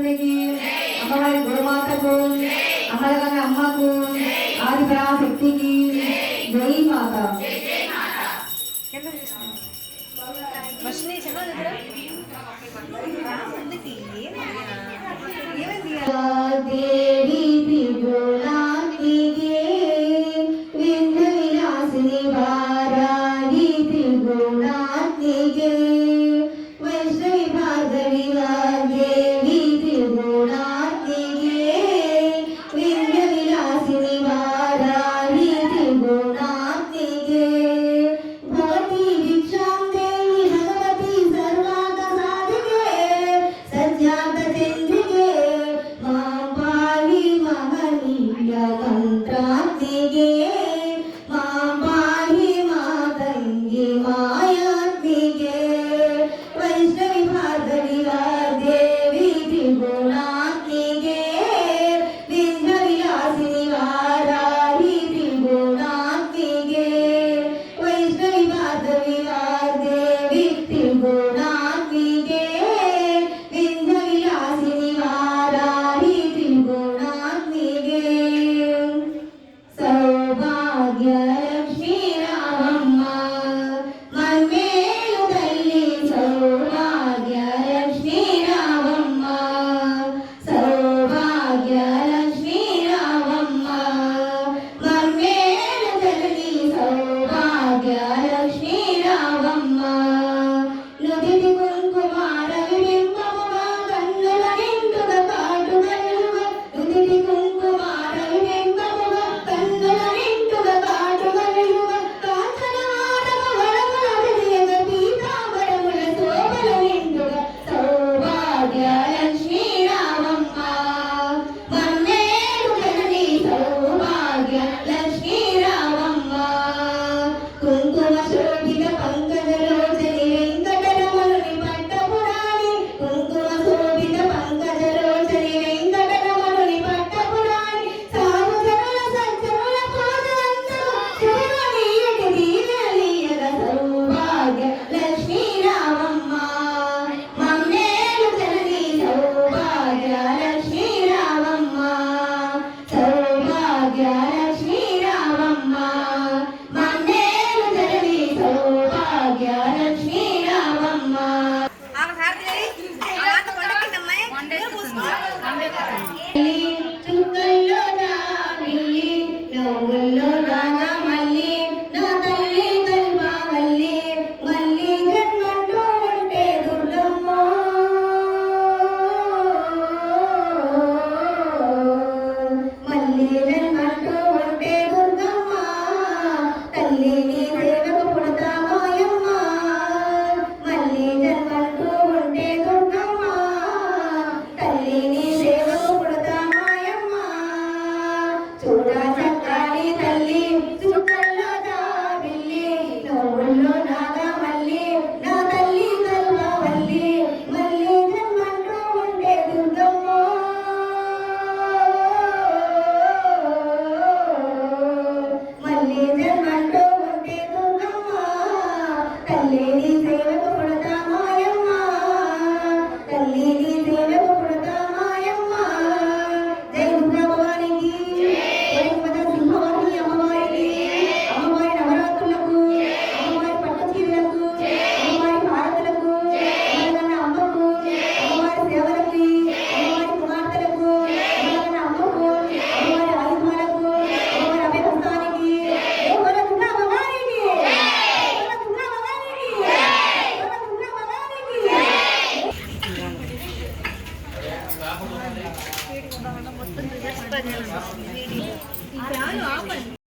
అన్నపూర్ణకి, అమ్మవారి గోమాతకు, అమలగంగ అమ్మకు, ఆదిపరాశక్తికి జై మాత. దేవి త్రిగుణాత్మికే వింధ్య విలాసిని వారాహి త్రిగుణాత్మికే వైష్ణవి భార్గవి దేవి త్రిగుణాత్మికే వింధ్య విలాసిని వారాహి త్రిగుణాత్మికే భవతి భిక్షాం దేవి భగవతి సర్వాంగ సాధికే సజ్జాత చంద్రికే మాం పాహి మహనీయ మంత్రాత్మికే మాం పాహి మాతంగి మాయాత్మికే వైష్ణవి భార్గవి దేవి త్రిగుణాత్మికే వింధ్య విలాసిని వారాహి త్రిగుణాత్మికే వైష్ణవి భార్గవి దేవి త్రిగుణాత్మికే వింధ్య విలాసిని వారాహి త్రిగుణాత్మికే సౌభాగ్యలక్ష్మీ రామమ్మ మన్మేలు తల్లి సౌభాగ్యలక్ష్మీ రామమ్మ సౌభాగ్యలక్ష్మీ రామమ్మ మన్మేలు తల్లి సౌభాగ్యలక్ష్మీ రామమ్మ నుదిటి కుంకుమార విబింబముగా కన్నుల నిండుగా కాటుగా నిలువ నుదిటి కుంకుమార విబింబముగా కన్నుల నిండుగా కాటుగా నిలువ కాంచనమానవ వరముల విజయగ పీతాంబరముల శోభల నిండుగా సౌభాగ్యలక్ష్మీ రామమ్మ మన్నేలు జనని సౌభాగ్యలక్ష్మీ రామమ్మ కుంకుమ శోభిత పంకజలోచని వెంకటరమణుని పట్టపురాణి కుంకుమ శోభిత పంకజలోచని వెంకటరమణుని పట్టపురాణి సాధుజనుల సజ్జనుల పాదవంచన శుభమనీయటి దీనలీయగ సౌభాగ్యలక్ష్మీ రామమ్మ మన్నేలు జనని సౌభాగ్యలక్ష్మీ రామమ్మ సౌభాగ్యలక్ష్మీ రామమ్మ మన్నేలు జనని సౌభాగ్యలక్ష్మీ రామమ్మ. చుక్కల్లో నా పిల్లి నవ్వుల్లో రాగా మల్లి నా తల్లి కల్పవల్లి మల్లి జన్మంటూ ఉంటే దుర్గమ్మ మల్లి జన్మంటూ ఉంటే దుర్గమ్మ తల్లి నీ సేవకు పుడతా మాయమ్మ మల్లి జన్మంటూ ఉంటే దుర్గమ్మ తల్లి నీ సేవకు పుడతా మాయమ్మ చూడా చక్కని తల్లి చుక్కల్లో దాబిల్లి నవ్వుల్లో నాగా మల్లి నా తల్లి కల్పవల్లి మల్లి జన్మంటూ ఉంటే దుర్గమ్మ మల్లి జన్మంటూ ఉంటే దుర్గమ్మ తల్లి నీ సేవకు పుడతా మాయమ్మ తల్లి నీ సేవకు పుడతా మాయమ్మ జై దుర్గా భవానికి జై పద సింహవాహిని అమ్మవారికి అమ్మవారి నవరాత్రులకు అమ్మవారి పట్టు చీరలకు అమ్మవారి భారతులకు అమ్మలగన్న అమ్మకు అమ్మవారి సేవలకి అమ్మవారి కుమార్తెలకు అమ్మలగన్న అమ్మకు అమ్మవారి ఆయుధాలకు అమ్మవారి అభయహస్తానికి జై పద దుర్గా భవానికి జై పద దుర్గా భవానికి జై పద దుర్గా భవానికి.